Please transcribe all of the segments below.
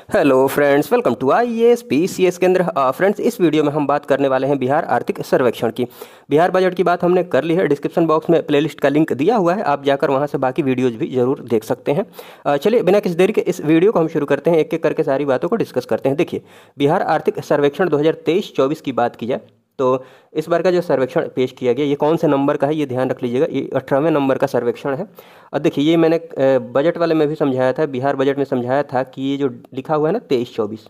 Hello friends, welcome to IAS PCS Kendra. Friends, इस video में हम बात करने वाले हैं बिहार आर्थिक सर्वेक्षण की। बिहार बजट की बात हमने कर ली है। डिस्क्रिप्शन बॉक्स में प्लेलिस्ट का लिंक दिया हुआ है, आप जाकर वहां से बाकी वीडियोज भी जरूर देख सकते हैं। चलिए बिना किसी देरी के इस वीडियो को हम शुरू करते हैं, एक एक करके सारी बातों को डिस्कस करते हैं। देखिए, बिहार आर्थिक सर्वेक्षण 2023-24 की बात की जाए तो इस बार का जो सर्वेक्षण पेश किया गया ये कौन से नंबर का है, ये ध्यान रख लीजिएगा। ये 18वें नंबर का सर्वेक्षण है। और देखिए, ये मैंने बजट वाले में भी समझाया था, बिहार बजट में समझाया था कि ये जो लिखा हुआ है ना 23-24,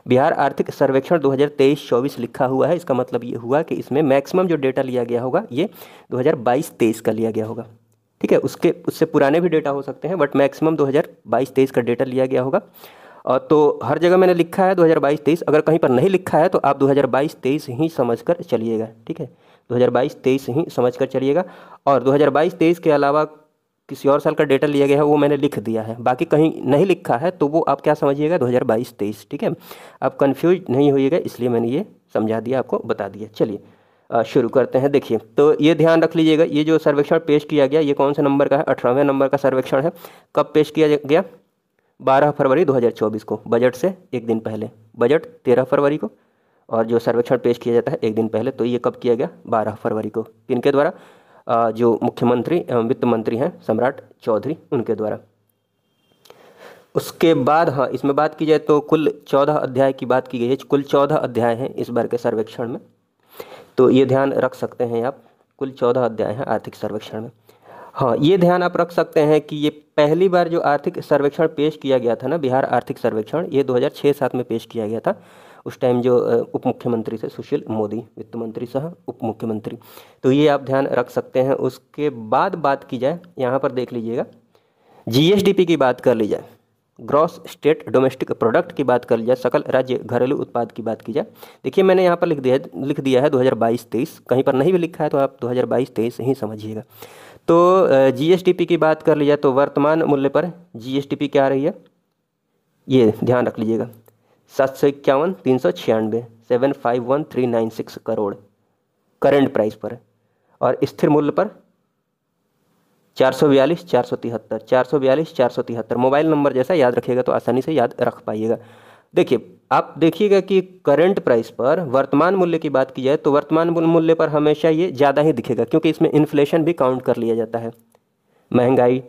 बिहार आर्थिक सर्वेक्षण 2023-24 लिखा हुआ है। इसका मतलब ये हुआ कि इसमें मैक्सिमम जो डेटा लिया गया होगा ये 2022-23 का लिया गया होगा। ठीक है, उससे पुराने भी डेटा हो सकते हैं, बट मैक्सिमम 2022-23 का डेटा लिया गया होगा। तो हर जगह मैंने लिखा है 2022-23, अगर कहीं पर नहीं लिखा है तो आप 2022-23 ही समझकर चलिएगा। ठीक है, 2022-23 ही समझकर चलिएगा। और 2022-23 के अलावा किसी और साल का डेटा लिया गया है वो मैंने लिख दिया है, बाकी कहीं नहीं लिखा है तो वो आप क्या समझिएगा 2022-23। ठीक है, आप कंफ्यूज नहीं होइएगा, इसलिए मैंने ये समझा दिया, आपको बता दिया। चलिए शुरू करते हैं। देखिए, तो ये ध्यान रख लीजिएगा, ये जो सर्वेक्षण पेश किया गया ये कौन से नंबर का है, 18वें नंबर का सर्वेक्षण है। कब पेश किया गया? 12 फरवरी 2024 को, बजट से एक दिन पहले। बजट 13 फरवरी को और जो सर्वेक्षण पेश किया जाता है एक दिन पहले। तो ये कब किया गया? 12 फरवरी को। किनके द्वारा? जो मुख्यमंत्री एवं वित्त मंत्री हैं सम्राट चौधरी, उनके द्वारा। उसके बाद हाँ, इसमें बात की जाए तो कुल 14 अध्याय की बात की गई है। कुल 14 अध्याय हैं इस बार के सर्वेक्षण में, तो ये ध्यान रख सकते हैं आप। कुल 14 अध्याय हैं आर्थिक सर्वेक्षण में। हाँ, ये ध्यान आप रख सकते हैं कि ये पहली बार जो आर्थिक सर्वेक्षण पेश किया गया था ना, बिहार आर्थिक सर्वेक्षण, ये 2006-07 में पेश किया गया था। उस टाइम जो उप मुख्यमंत्री थे सुशील मोदी, वित्त मंत्री सह उप मुख्यमंत्री। तो ये आप ध्यान रख सकते हैं। उसके बाद बात की जाए, यहाँ पर देख लीजिएगा, जीएसडीपी की बात कर ली जाए, ग्रॉस स्टेट डोमेस्टिक प्रोडक्ट की बात कर ली जाए, सकल राज्य घरेलू उत्पाद की बात की जाए। देखिए, मैंने यहाँ पर लिख दिया है 2022-23, कहीं पर नहीं भी लिखा है तो आप 2022-23 ही समझिएगा। तो जीएसडीपी की बात कर ली जाए तो वर्तमान मूल्य पर जीएसडीपी क्या आ रही है, ये ध्यान रख लीजिएगा, 751,396, 751,396 करोड़ करंट प्राइस पर है। और स्थिर मूल्य पर 442,473, 442,473। मोबाइल नंबर जैसा याद रखिएगा तो आसानी से याद रख पाइएगा। देखिए, आप देखिएगा कि करंट प्राइस पर वर्तमान मूल्य की बात की जाए तो वर्तमान मूल्य पर हमेशा ये ज़्यादा ही दिखेगा, क्योंकि इसमें इन्फ्लेशन भी काउंट कर लिया जाता है, महंगाई।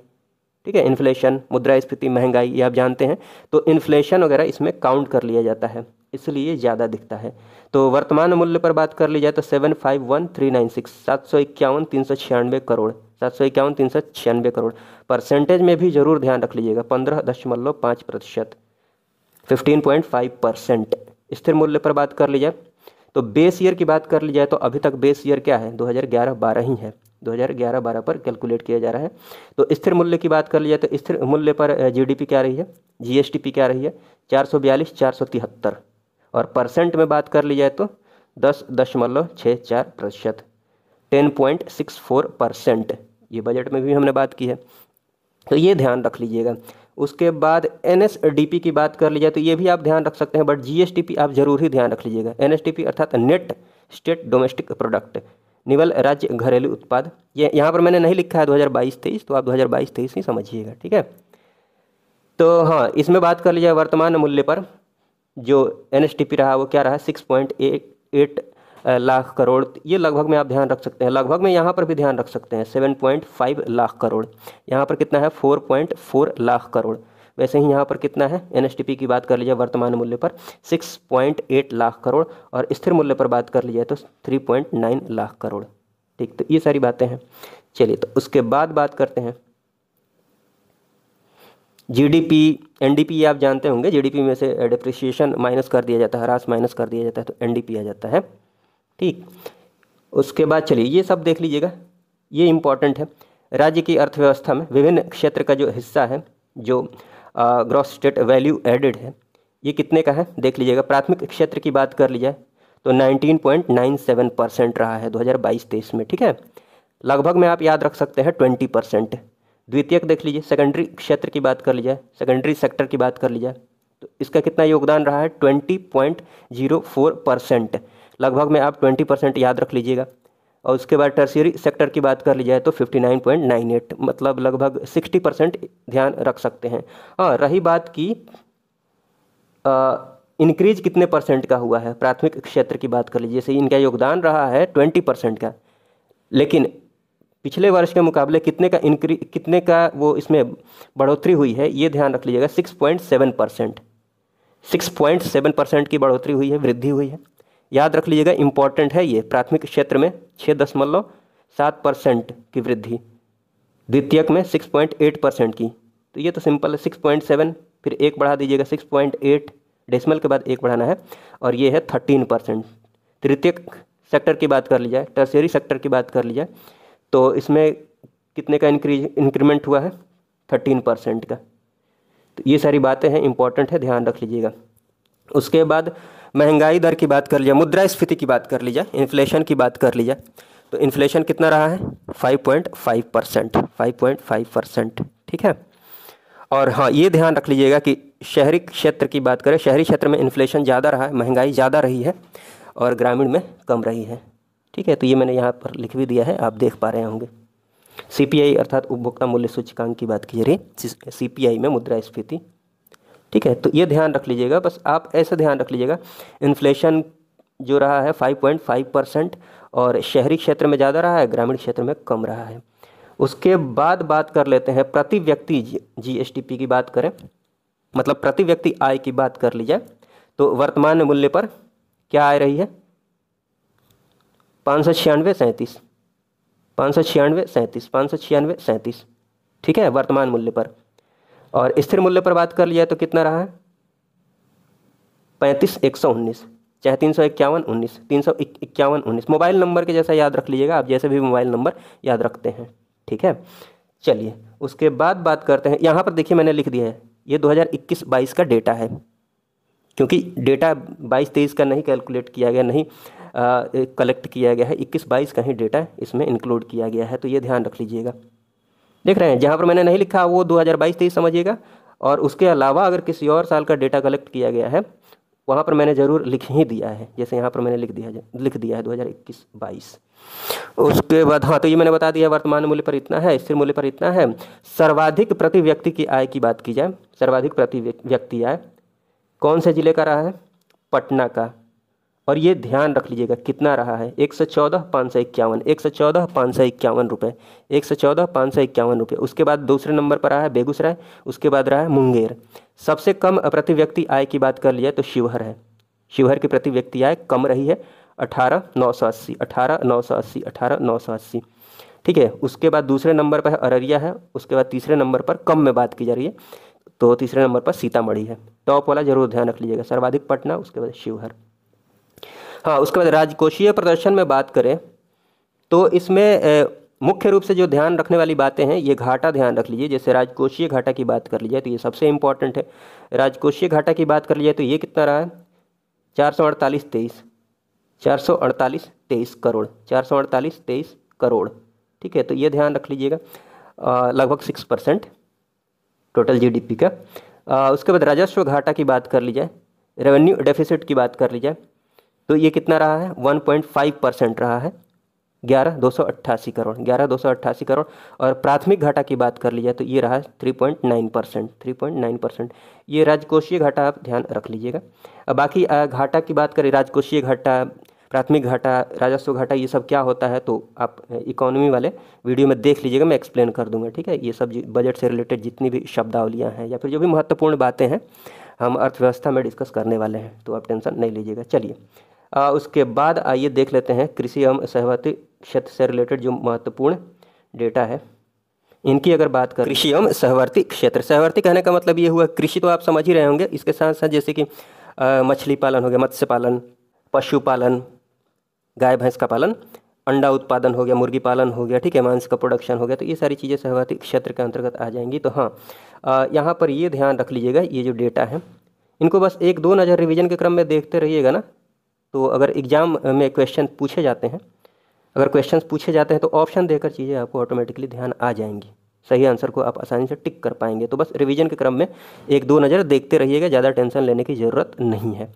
ठीक है, इन्फ्लेशन, मुद्रास्फीति, महंगाई, ये आप जानते हैं। तो इन्फ्लेशन वगैरह इसमें काउंट कर लिया जाता है, इसलिए ज़्यादा दिखता है। तो वर्तमान मूल्य पर बात कर ली जाए तो 751,396, 751,396 करोड़, 751,396 करोड़। परसेंटेज में भी जरूर ध्यान रख लीजिएगा, 15.5%, 15.5%। स्थिर मूल्य पर बात कर ली जाए तो बेस ईयर की बात कर ली जाए तो अभी तक बेस ईयर क्या है, 2011-12 ही है, 2011-12 पर कैलकुलेट किया जा रहा है। तो स्थिर मूल्य की बात कर ली जाए तो स्थिर मूल्य पर जीडीपी क्या रही है, जीएसडीपी क्या रही है, 442,473। और परसेंट में बात कर ली जाए तो 10.64%, 10.64%। ये बजट में भी हमने बात की है, तो ये ध्यान रख लीजिएगा। उसके बाद एनएसडीपी की बात कर ली जाए तो ये भी आप ध्यान रख सकते हैं, बट जीएसडीपी आप जरूर ही ध्यान रख लीजिएगा। एनएसडीपी अर्थात नेट स्टेट डोमेस्टिक प्रोडक्ट, निवल राज्य घरेलू उत्पाद। ये यहाँ पर मैंने नहीं लिखा है 2022-23, तो आप 2022-23 ही समझिएगा। ठीक है, तो हाँ, इसमें बात कर ली जाए वर्तमान मूल्य पर जो एनएसडीपी रहा वो क्या रहा, 6.88 लाख करोड़। ये लगभग में आप ध्यान रख सकते हैं, लगभग में यहाँ पर भी ध्यान रख सकते हैं, 7.5 लाख करोड़। यहाँ पर कितना है, 4.4 लाख करोड़। वैसे ही यहाँ पर कितना है, एनएसडीपी की बात कर लीजिए वर्तमान मूल्य पर 6.8 लाख करोड़, और स्थिर मूल्य पर बात कर लीजिए तो 3.9 लाख करोड़। ठीक, तो ये सारी बातें हैं। चलिए, तो उसके बाद बात करते हैं जीडीपी, एनडीपी। आप जानते होंगे, जीडीपी में से डिप्रिसिएशन माइनस कर दिया जाता है, ह्रास माइनस कर दिया जाता है, तो एनडीपी आ जाता है। ठीक, उसके बाद चलिए ये सब देख लीजिएगा, ये इंपॉर्टेंट है। राज्य की अर्थव्यवस्था में विभिन्न क्षेत्र का जो हिस्सा है, जो ग्रॉस स्टेट वैल्यू एडेड है, ये कितने का है देख लीजिएगा। प्राथमिक क्षेत्र की बात कर ली जाए तो 19.97% रहा है 2022-23 में। ठीक है, लगभग में आप याद रख सकते हैं 20%। द्वितीयक देख लीजिए, सेकेंडरी क्षेत्र की बात कर ली जाए, सेकेंडरी सेक्टर की बात कर ली जाए तो इसका कितना योगदान रहा है, 20.04%। लगभग में आप 20% याद रख लीजिएगा। और उसके बाद टर्शियरी सेक्टर की बात कर ली जाए तो 59.98, मतलब लगभग 60% ध्यान रख सकते हैं। हाँ, रही बात की इंक्रीज कितने परसेंट का हुआ है, प्राथमिक क्षेत्र की बात कर लीजिए। जैसे इनका योगदान रहा है 20% का, लेकिन पिछले वर्ष के मुकाबले कितने का वो इसमें बढ़ोतरी हुई है, ये ध्यान रख लीजिएगा। 6.7%, 6.7% की बढ़ोतरी हुई है, वृद्धि हुई है। याद रख लीजिएगा, इंपॉर्टेंट है ये। प्राथमिक क्षेत्र में 6.7% की वृद्धि, द्वितीयक में 6.8% की। तो ये तो सिंपल है, 6.7 फिर एक बढ़ा दीजिएगा 6.8, डेसिमल के बाद एक बढ़ाना है, और ये है 13%। तृतीयक सेक्टर की बात कर ली जाए, टर्शियरी सेक्टर की बात कर ली जाए, तो इसमें कितने का इंक्रीमेंट हुआ है, 13% का। तो ये सारी बातें हैं, इंपॉर्टेंट है, ध्यान रख लीजिएगा। उसके बाद महंगाई दर की बात कर ली जाए, मुद्रास्फीति की बात कर ली जाए, इन्फ्लेशन की बात कर ली जाए, तो इन्फ्लेशन कितना रहा है, 5.5%, 5.5%, ठीक है। और हाँ, ये ध्यान रख लीजिएगा कि शहरी क्षेत्र की बात करें, शहरी क्षेत्र में इन्फ्लेशन ज़्यादा रहा है, महंगाई ज़्यादा रही है, और ग्रामीण में कम रही है, ठीक है। तो ये मैंने यहाँ पर लिख भी दिया है, आप देख पा रहे होंगे। CPI अर्थात उपभोक्ता मूल्य सूचकांक की बात की जा रही है, CPI में मुद्रास्फीति, ठीक है। तो ये ध्यान रख लीजिएगा, बस आप ऐसे ध्यान रख लीजिएगा, इन्फ्लेशन जो रहा है 5.5%, और शहरी क्षेत्र में ज़्यादा रहा है, ग्रामीण क्षेत्र में कम रहा है। उसके बाद बात कर लेते हैं प्रति व्यक्ति GSTP की बात करें, मतलब प्रति व्यक्ति आय की बात कर ली जाए, तो वर्तमान मूल्य पर क्या आय रही है, 596.37, 596.37, ठीक है, वर्तमान मूल्य पर। और स्थिर मूल्य पर बात कर लिया तो कितना रहा है, 35,119, चाहे 351.19, 351.19। मोबाइल नंबर के जैसा याद रख लीजिएगा आप, जैसे भी मोबाइल नंबर याद रखते हैं, ठीक है। चलिए उसके बाद बात करते हैं, यहाँ पर देखिए मैंने लिख दिया है, ये 2021-22 का डेटा है, क्योंकि डेटा 22-23 का नहीं कैलकुलेट किया गया, नहीं कलेक्ट किया गया है, 21-22 का ही डेटा इसमें इंक्लूड किया गया है, तो ये ध्यान रख लीजिएगा। देख रहे हैं, जहाँ पर मैंने नहीं लिखा वो 2022-23 समझिएगा, और उसके अलावा अगर किसी और साल का डेटा कलेक्ट किया गया है वहाँ पर मैंने ज़रूर लिख ही दिया है, जैसे यहाँ पर मैंने लिख दिया है 2021-22। उसके बाद हाँ, तो ये मैंने बता दिया, वर्तमान मूल्य पर इतना है, स्थिर मूल्य पर इतना है। सर्वाधिक प्रति व्यक्ति की आय की बात की जाए, सर्वाधिक प्रति व्यक्ति आय कौन से जिले का रहा है, पटना का, और ये ध्यान रख लीजिएगा कितना रहा है, 114,551, 114,551 रुपये, 114,551 रुपये। उसके बाद दूसरे नंबर पर रहा है बेगूसराय, उसके बाद रहा है मुंगेर। सबसे कम प्रति व्यक्ति आय की बात कर लिया तो शिवहर है, शिवहर की प्रति व्यक्ति आय कम रही है, 18,980, 18,980, 18,980, ठीक है। उसके बाद दूसरे नंबर पर है अररिया है, उसके बाद तीसरे नंबर पर कम में बात की जा रही है तो तीसरे नंबर पर सीतामढ़ी है। टॉप वाला जरूर ध्यान रख लीजिएगा, सर्वाधिक पटना, उसके बाद शिवहर। हाँ, उसके बाद राजकोषीय प्रदर्शन में बात करें तो इसमें मुख्य रूप से जो ध्यान रखने वाली बातें हैं, ये घाटा ध्यान रख लीजिए। जैसे राजकोषीय घाटा की बात कर लीजिए तो ये सबसे इंपॉर्टेंट है। राजकोषीय घाटा की बात कर लीजिए तो ये कितना रहा है, 448.23, 448.23 करोड़, 448.23 करोड़, ठीक है। तो ये ध्यान रख लीजिएगा, लगभग 6% टोटल GDP का। उसके बाद राजस्व घाटा की बात कर ली जाए, रेवेन्यू डेफिसिट की बात कर ली जाए तो ये कितना रहा है, 1.5% रहा है, 11,288 करोड़, 11,288 करोड़। और प्राथमिक घाटा की बात कर ली जाए तो ये रहा 3.9%, 3.9%। ये राजकोषीय घाटा आप ध्यान रख लीजिएगा। अब बाकी घाटा की बात करें, राजकोषीय घाटा, प्राथमिक घाटा, राजस्व घाटा, ये सब क्या होता है तो आप इकोनॉमी वाले वीडियो में देख लीजिएगा, मैं एक्सप्लेन कर दूंगा, ठीक है। ये सब बजट से रिलेटेड जितनी भी शब्दावलियाँ हैं या फिर जो भी महत्वपूर्ण बातें हैं हम अर्थव्यवस्था में डिस्कस करने वाले हैं, तो आप टेंशन नहीं लीजिएगा। चलिए उसके बाद आइए देख लेते हैं कृषि एवं सहवर्ती क्षेत्र से रिलेटेड जो महत्वपूर्ण डेटा है, इनकी अगर बात करें। कृषि एवं सहवर्ती क्षेत्र, सहवर्ती कहने का मतलब ये हुआ कृषि तो आप समझ ही रहे होंगे, इसके साथ साथ जैसे कि मछली पालन हो गया, मत्स्य पालन, पशुपालन, गाय भैंस का पालन, अंडा उत्पादन हो गया, मुर्गी पालन हो गया, ठीक है, मांस का प्रोडक्शन हो गया, तो ये सारी चीज़ें सहवर्ती क्षेत्र के अंतर्गत आ जाएंगी। तो हाँ, यहाँ पर ये ध्यान रख लीजिएगा, ये जो डेटा है इनको बस 1-2 नज़र रिवीजन के क्रम में देखते रहिएगा ना, तो अगर एग्जाम में क्वेश्चन पूछे जाते हैं, अगर क्वेश्चंस पूछे जाते हैं तो ऑप्शन देकर चीज़ें आपको ऑटोमेटिकली ध्यान आ जाएंगी, सही आंसर को आप आसानी से टिक कर पाएंगे। तो बस रिवीजन के क्रम में 1-2 नज़र देखते रहिएगा, ज़्यादा टेंशन लेने की ज़रूरत नहीं है।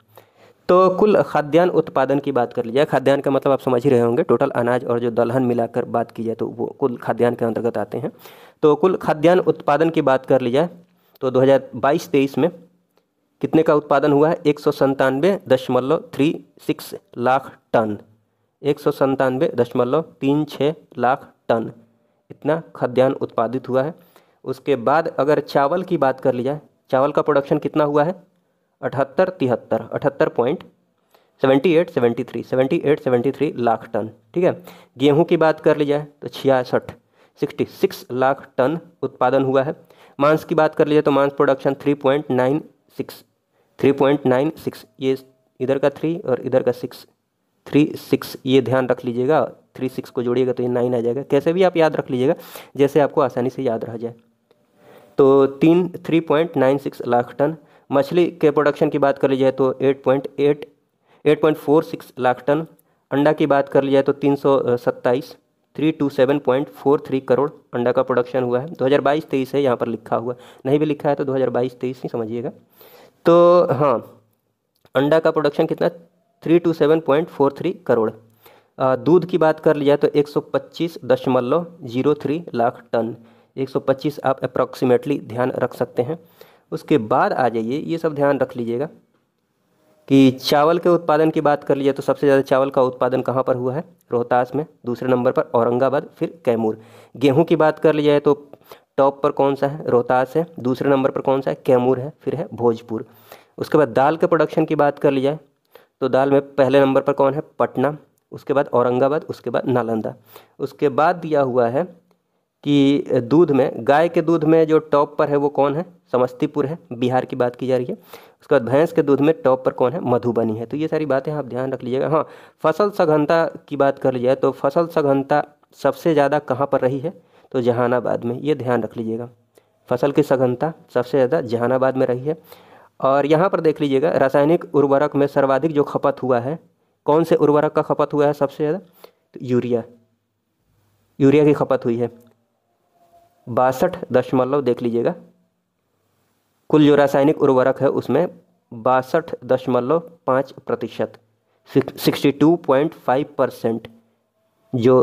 तो कुल खाद्यान्न उत्पादन की बात कर लीजिए, खाद्यान्न का मतलब आप समझ ही रहे होंगे, टोटल अनाज और जो दलहन मिलाकर बात की जाए तो वो कुल खाद्यान्न के अंतर्गत आते हैं। तो कुल खाद्यान्न उत्पादन की बात कर ली जाए तो 2022-23 में कितने का उत्पादन हुआ है? 197.36 लाख टन। 197.36 लाख टन इतना खाद्यान्न उत्पादित हुआ है। उसके बाद अगर चावल की बात कर ली जाए, चावल का प्रोडक्शन कितना हुआ है? 78 लाख टन। ठीक है। गेहूं की बात कर ली जाए तो 66 लाख टन उत्पादन हुआ है। मांस की बात कर ली जाए तो मांस प्रोडक्शन 3.96, ये इधर का 3 और इधर का 6, 36, ये ध्यान रख लीजिएगा। 36 को जोड़िएगा तो ये 9 आ जाएगा। कैसे भी आप याद रख लीजिएगा, जैसे आपको आसानी से याद रह जाए। तो 3.96 लाख टन। मछली के प्रोडक्शन की बात कर ली जाए तो 8.46 लाख टन। अंडा की बात कर ली जाए तो 327.43 करोड़ अंडा का प्रोडक्शन हुआ है। 2022-23 है यहाँ पर लिखा हुआ, नहीं भी लिखा है तो 2022-23 ही समझिएगा। तो हाँ, अंडा का प्रोडक्शन कितना? 327.43 करोड़। दूध की बात कर ली जाए तो 125.03 लाख टन। 125 आप अप्रॉक्सीमेटली ध्यान रख सकते हैं। उसके बाद आ जाइए, ये सब ध्यान रख लीजिएगा कि चावल के उत्पादन की बात कर लीजिए तो सबसे ज़्यादा चावल का उत्पादन कहाँ पर हुआ है? रोहतास में। दूसरे नंबर पर औरंगाबाद, फिर कैमूर। गेहूं की बात कर ली जाए तो टॉप पर कौन सा है? रोहतास है। दूसरे नंबर पर कौन सा है? कैमूर है, फिर है भोजपुर। उसके बाद दाल के प्रोडक्शन की बात कर ली जाए तो दाल में पहले नंबर पर कौन है? पटना। उसके बाद औरंगाबाद, उसके बाद नालंदा। उसके बाद दिया हुआ है कि दूध में, गाय के दूध में जो टॉप पर है वो कौन है? समस्तीपुर है, बिहार की बात की जा रही है। उसके बाद भैंस के दूध में टॉप पर कौन है? मधुबनी है। तो ये सारी बातें आप ध्यान रख लीजिएगा। हाँ, फसल सघनता की बात कर ली जाए तो फसल सघनता सबसे ज़्यादा कहाँ पर रही है? तो जहानाबाद में। ये ध्यान रख लीजिएगा, फसल की सघनता सबसे ज़्यादा जहानाबाद में रही है। और यहाँ पर देख लीजिएगा, रासायनिक उर्वरक में सर्वाधिक जो खपत हुआ है, कौन से उर्वरक का खपत हुआ है सबसे ज़्यादा? तो यूरिया की खपत हुई है 62 देख लीजिएगा। कुल जो रासायनिक उर्वरक है उसमें 62.5%, 62.5% जो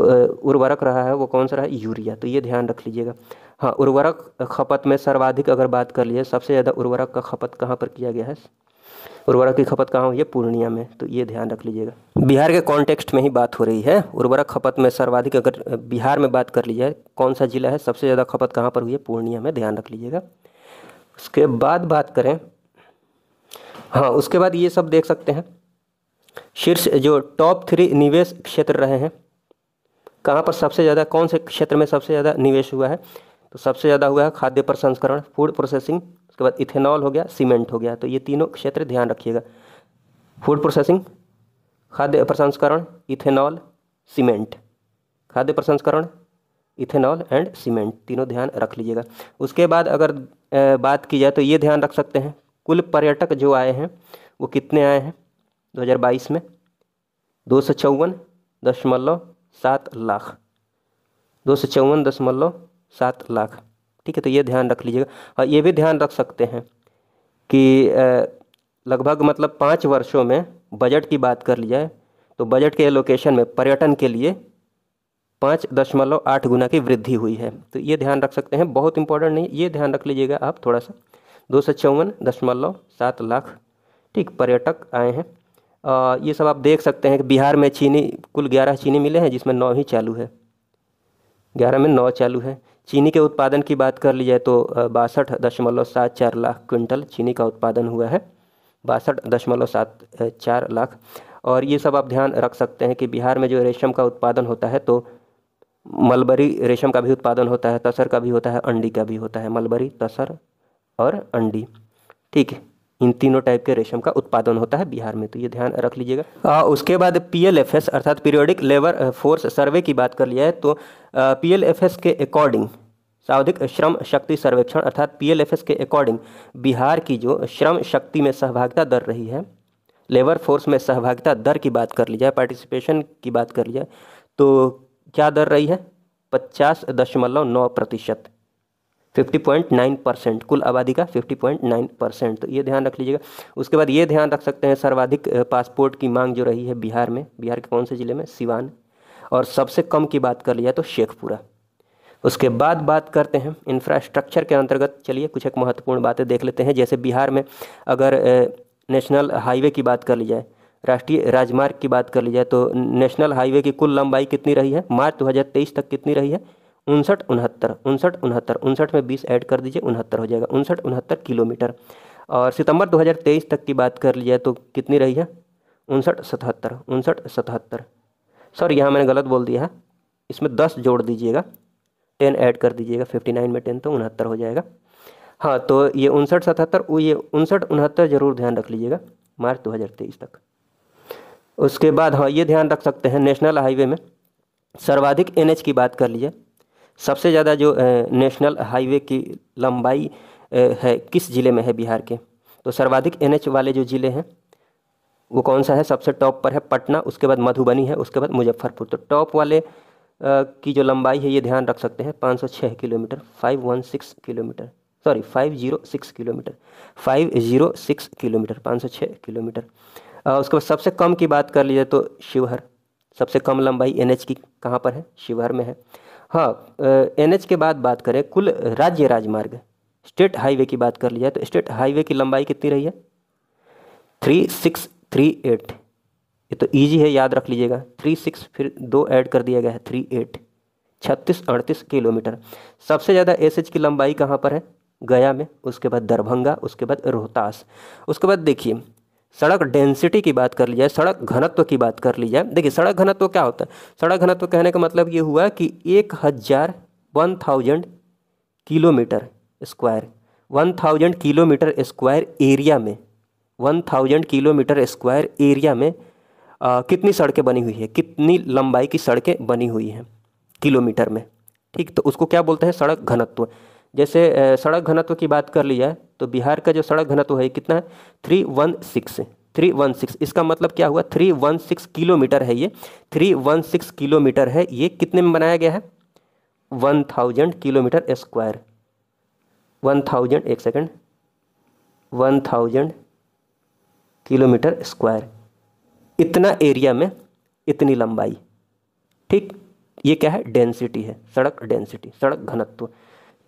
उर्वरक रहा है वो कौन सा रहा है? यूरिया। तो ये ध्यान रख लीजिएगा। हाँ, उर्वरक खपत में सर्वाधिक अगर बात कर लीजिए, सबसे ज़्यादा उर्वरक का खपत कहाँ पर किया गया है? उर्वरक की खपत कहाँ हुई है? पूर्णिया में। तो ये ध्यान रख लीजिएगा। बिहार के कॉन्टेक्स्ट में ही बात हो रही है। उर्वरक खपत में सर्वाधिक अगर बिहार में बात कर ली जाए, कौन सा जिला है सबसे ज़्यादा खपत कहाँ पर हुई है? पूर्णिया में। ध्यान रख लीजिएगा। उसके बाद बात करें, हाँ, उसके बाद ये सब देख सकते हैं, शीर्ष जो टॉप 3 निवेश क्षेत्र रहे हैं, कहाँ पर सबसे ज़्यादा, कौन से क्षेत्र में सबसे ज़्यादा निवेश हुआ है? तो सबसे ज़्यादा हुआ है खाद्य प्रसंस्करण, फूड प्रोसेसिंग। उसके बाद इथेनॉल हो गया, सीमेंट हो गया। तो ये तीनों क्षेत्र ध्यान रखिएगा, फूड प्रोसेसिंग, खाद्य प्रसंस्करण, इथेनॉल, सीमेंट। खाद्य प्रसंस्करण, इथेनॉल एंड सीमेंट, तीनों ध्यान रख लीजिएगा। उसके बाद अगर बात की जाए तो ये ध्यान रख सकते हैं, कुल पर्यटक जो आए हैं वो कितने आए हैं 2022 में? 254.7 लाख। 254.7 लाख। ठीक है, तो ये ध्यान रख लीजिएगा। और ये भी ध्यान रख सकते हैं कि लगभग मतलब 5 वर्षों में बजट की बात कर ली जाए तो बजट के एलोकेशन में पर्यटन के लिए 5.8 गुना की वृद्धि हुई है। तो ये ध्यान रख सकते हैं, बहुत इंपॉर्टेंट नहीं, ये ध्यान रख लीजिएगा आप थोड़ा सा। 254.7 लाख, ठीक, पर्यटक आए हैं। ये सब आप देख सकते हैं कि बिहार में चीनी, कुल 11 चीनी मिले हैं जिसमें 9 ही चालू है, 11 में 9 चालू है। चीनी के उत्पादन की बात कर ली जाए तो 62.74 लाख क्विंटल चीनी का उत्पादन हुआ है, 62.74 लाख। और ये सब आप ध्यान रख सकते हैं कि बिहार में जो रेशम का उत्पादन होता है तो मलबरी रेशम का भी उत्पादन होता है, तसर का भी होता है, अंडी का भी होता है। मलबरी, तसर और अंडी, ठीक है, इन तीनों टाइप के रेशम का उत्पादन होता है बिहार में। तो ये ध्यान रख लीजिएगा। उसके बाद PLFS अर्थात पीरियोडिक लेबर फोर्स सर्वे की बात कर लिया है तो PLFS के अकॉर्डिंग, सावधिक श्रम शक्ति सर्वेक्षण अर्थात PLFS के अकॉर्डिंग बिहार की जो श्रम शक्ति में सहभागिता दर रही है, लेबर फोर्स में सहभागिता दर की बात कर ली जाए, पार्टिसिपेशन की बात कर ली जाए तो क्या दर रही है? 50.9%, 50.9%, कुल आबादी का 50.9%। तो ये ध्यान रख लीजिएगा। उसके बाद ये ध्यान रख सकते हैं, सर्वाधिक पासपोर्ट की मांग जो रही है बिहार में, बिहार के कौन से ज़िले में? सिवान। और सबसे कम की बात कर लिया तो शेखपुरा। उसके बाद बात करते हैं इंफ्रास्ट्रक्चर के अंतर्गत। चलिए कुछ एक महत्वपूर्ण बातें देख लेते हैं। जैसे बिहार में अगर नेशनल हाईवे की बात कर ली जाए, राष्ट्रीय राजमार्ग की बात कर ली जाए, तो नेशनल हाईवे की कुल लंबाई कितनी रही है मार्च 2023 तक? कितनी रही है? 59 में 20 ऐड कर दीजिए, 69 हो जाएगा, 69 किलोमीटर। और सितंबर 2023 तक की बात कर ली जाए तो कितनी रही है? 59 सॉरी यहाँ मैंने गलत बोल दिया है, इसमें 10 जोड़ दीजिएगा, 10 ऐड कर दीजिएगा, 59 में 10 तो 69 हो जाएगा। हाँ, तो ये 59-77, ये 59-69 जरूर ध्यान रख लीजिएगा मार्च 2023 तक। उसके बाद हाँ ये ध्यान रख सकते हैं नेशनल हाईवे में सर्वाधिक एनएच की बात कर लीजिए। सबसे ज़्यादा जो नेशनल हाईवे की लंबाई है किस ज़िले में है बिहार के? तो सर्वाधिक एनएच वाले जो ज़िले हैं वो कौन सा है? सबसे टॉप पर है पटना, उसके बाद मधुबनी है, उसके बाद मुजफ्फरपुर। तो टॉप वाले की जो लंबाई है ये ध्यान रख सकते हैं 506 kilometre, 516 kilometre, sorry 506 kilometre, 506 kilometre, 506 kilometre. उसके बाद सबसे कम की बात कर लीजिए तो शिवहर, सबसे कम लंबाई एनएच की कहाँ पर है? शिवहर में है। हाँ, एनएच के बाद बात करें कुल राज्य राजमार्ग, स्टेट हाईवे की बात कर ली जाए तो स्टेट हाईवे की लंबाई कितनी रही है? 3638। ये तो इजी है, याद रख लीजिएगा, 36 फिर 2 ऐड कर दिया गया है, 38, 3638 किलोमीटर। सबसे ज़्यादा एसएच की लंबाई कहाँ पर है? गया में, उसके बाद दरभंगा, उसके बाद रोहतास। उसके बाद देखिए सड़क डेंसिटी की बात कर ली जाए, सड़क घनत्व की बात कर ली जाए। देखिए सड़क घनत्व क्या होता है? सड़क घनत्व कहने का मतलब ये हुआ कि 1000 kilometre square, 1000 kilometre square area में, 1000 किलोमीटर स्क्वायर एरिया में कितनी सड़कें बनी हुई है, कितनी लंबाई की सड़कें बनी हुई हैं किलोमीटर में। ठीक, तो उसको क्या बोलते हैं? सड़क घनत्व। जैसे सड़क घनत्व की बात कर ली जाए तो बिहार का जो सड़क घनत्व है कितना है? 316। इसका मतलब क्या हुआ? 316 किलोमीटर है ये, 316 किलोमीटर है ये। कितने में बनाया गया है? 1000 किलोमीटर स्क्वायर, 1000, एक सेकंड, 1000 किलोमीटर स्क्वायर, इतना एरिया में इतनी लंबाई। ठीक, ये क्या है? डेंसिटी है, सड़क डेंसिटी, सड़क घनत्व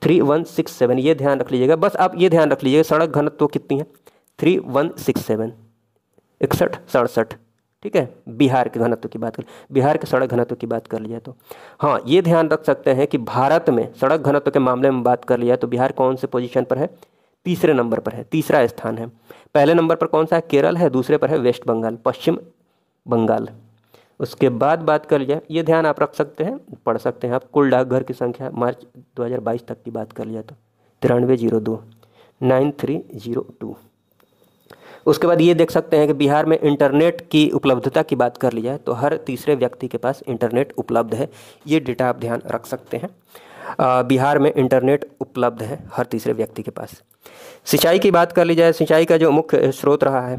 3167। ये ध्यान रख लीजिएगा, बस आप ये ध्यान रख लीजिएगा सड़क घनत्व कितनी है? 3167, 61-67। ठीक है, बिहार के घनत्व की बात कर, बिहार के सड़क घनत्व की बात कर लिया तो हाँ ये ध्यान रख सकते हैं कि भारत में सड़क घनत्व के मामले में बात कर लिया तो बिहार कौन से पोजीशन पर है? तीसरे नंबर पर है, तीसरा स्थान है। पहले नंबर पर कौन सा है? केरल है, दूसरे पर है वेस्ट बंगाल, पश्चिम बंगाल। उसके बाद बात कर लिया, ये ध्यान आप रख सकते हैं, पढ़ सकते हैं आप, कुल डाकघर की संख्या मार्च 2022 तक की बात कर लिया तो 9302, 9302। उसके बाद ये देख सकते हैं कि बिहार में इंटरनेट की उपलब्धता की बात कर ली जाए तो हर तीसरे व्यक्ति के पास इंटरनेट उपलब्ध है। ये डेटा आप ध्यान रख सकते हैं, बिहार में इंटरनेट उपलब्ध है हर तीसरे व्यक्ति के पास। सिंचाई की बात कर ली जाए, सिंचाई का जो मुख्य स्रोत रहा है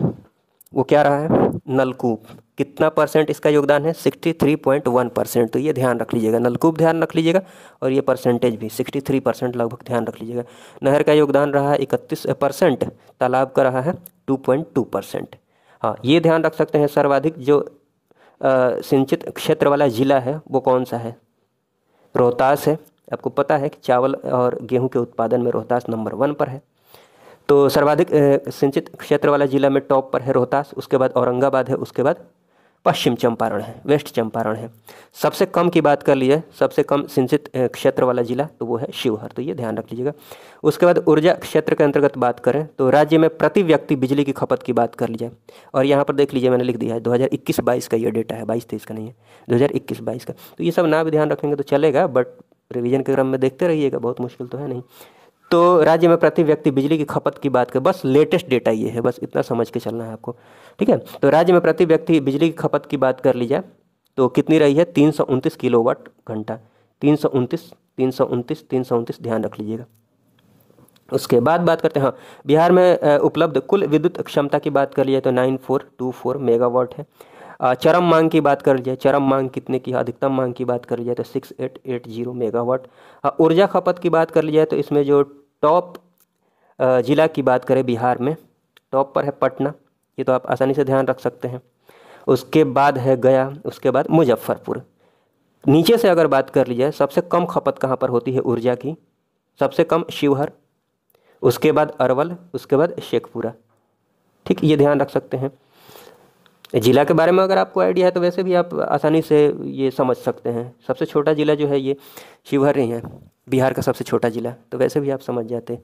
वो क्या रहा है? नलकूप। कितना परसेंट इसका योगदान है? 63.1%। तो ये ध्यान रख लीजिएगा, नलकूप ध्यान रख लीजिएगा और ये परसेंटेज भी 63% लगभग ध्यान रख लीजिएगा। नहर का योगदान रहा है 31%, तालाब का रहा है 2.2%। हाँ ये ध्यान रख सकते हैं। सर्वाधिक जो सिंचित क्षेत्र वाला जिला है वो कौन सा है? रोहतास है। आपको पता है कि चावल और गेहूं के उत्पादन में रोहतास नंबर 1 पर है। तो सर्वाधिक सिंचित क्षेत्र वाला जिला में टॉप पर है रोहतास, उसके बाद औरंगाबाद है, उसके बाद पश्चिम चंपारण है, वेस्ट चंपारण है। सबसे कम की बात कर लीजिए, सबसे कम सिंचित क्षेत्र वाला जिला तो वो है शिवहर। तो ये ध्यान रख लीजिएगा। उसके बाद ऊर्जा क्षेत्र के अंतर्गत बात करें तो राज्य में प्रति व्यक्ति बिजली की खपत की बात कर लीजिए, और यहाँ पर देख लीजिए मैंने लिख दिया है 2021-22 का ये डेटा है, 22-23 का नहीं है, 2021-22 का। तो ये सब ना भी ध्यान रखेंगे तो चलेगा, बट रिवीजन के क्रम में देखते रहिएगा, बहुत मुश्किल तो है नहीं। तो राज्य में प्रति व्यक्ति बिजली की खपत की बात करें, बस लेटेस्ट डेटा ये है, बस इतना समझ के चलना है आपको। ठीक है, तो राज्य में प्रति व्यक्ति बिजली की खपत की बात कर ली जाए तो कितनी रही है? 329 किलोवाट घंटा, 329 ध्यान रख लीजिएगा। उसके बाद बात करते हैं हाँ बिहार में उपलब्ध कुल विद्युत क्षमता की बात कर लिया तो 9424 मेगावाट है। चरम मांग की बात कर लिया, चरम मांग कितने की? अधिकतम मांग की बात कर लिया तो 6880 मेगावाट। ऊर्जा खपत की बात कर ली जाए तो इसमें जो टॉप जिला की बात करें बिहार में, टॉप पर है पटना, ये तो आप आसानी से ध्यान रख सकते हैं। उसके बाद है गया, उसके बाद मुजफ्फरपुर। नीचे से अगर बात कर ली जाए, सबसे कम खपत कहाँ पर होती है ऊर्जा की? सबसे कम शिवहर, उसके बाद अरवल, उसके बाद शेखपुरा। ठीक, ये ध्यान रख सकते हैं। जिला के बारे में अगर आपको आइडिया है तो वैसे भी आप आसानी से ये समझ सकते हैं। सबसे छोटा जिला जो है ये शिवहर ही है, बिहार का सबसे छोटा जिला, तो वैसे भी आप समझ जाते।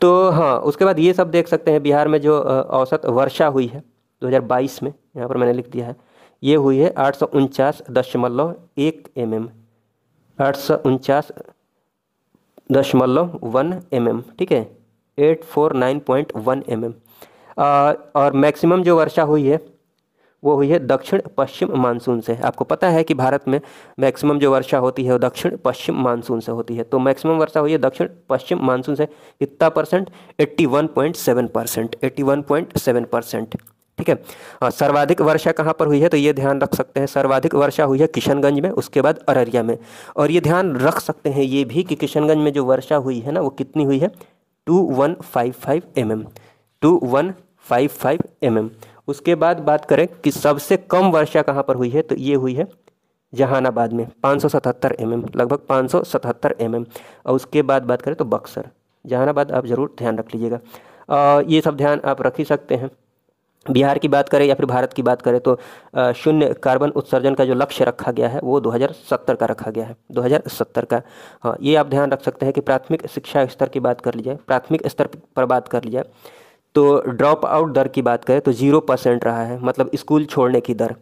तो हाँ, उसके बाद ये सब देख सकते हैं बिहार में जो औसत वर्षा हुई है 2022 में, यहाँ पर मैंने लिख दिया है, ये हुई है 849.1 mm, 849.1 mm, ठीक है, 849.1 mm। और मैक्सिमम जो वर्षा हुई है वो हुई है दक्षिण पश्चिम मानसून से। आपको पता है कि भारत में मैक्सिमम जो वर्षा होती है वो दक्षिण पश्चिम मानसून से होती है, तो मैक्सिमम वर्षा हुई है दक्षिण पश्चिम मानसून से। कितना परसेंट? 81.7%, 81.7%, ठीक है। सर्वाधिक वर्षा कहाँ पर हुई है? तो ये ध्यान रख सकते हैं, सर्वाधिक वर्षा हुई है किशनगंज में, उसके बाद अररिया में। और ये ध्यान रख सकते हैं ये भी कि किशनगंज में जो वर्षा हुई है ना, वो कितनी हुई है? 2155 mm, 2155 mm। उसके बाद बात करें कि सबसे कम वर्षा कहाँ पर हुई है, तो ये हुई है जहानाबाद में, 577 mm, लगभग 577 mm। और उसके बाद बात करें तो बक्सर, जहानाबाद आप ज़रूर ध्यान रख लीजिएगा। ये सब ध्यान आप रख ही सकते हैं। बिहार की बात करें या फिर भारत की बात करें तो शून्य कार्बन उत्सर्जन का जो लक्ष्य रखा गया है वो 2070 का रखा गया है, 2070 का। हाँ, ये आप ध्यान रख सकते हैं कि प्राथमिक शिक्षा स्तर की बात कर ली जाए, प्राथमिक स्तर पर बात कर ली जाए तो ड्रॉप आउट दर की बात करें तो 0% रहा है, मतलब स्कूल छोड़ने की दर।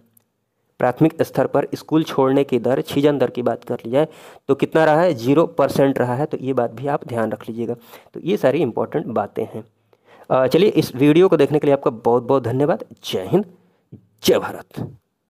प्राथमिक स्तर पर स्कूल छोड़ने की दर, छीजन दर की बात कर ली जाए तो कितना रहा है? 0% रहा है। तो ये बात भी आप ध्यान रख लीजिएगा। तो ये सारी इंपॉर्टेंट बातें हैं। चलिए, इस वीडियो को देखने के लिए आपका बहुत बहुत धन्यवाद। जय हिंद, जय भारत।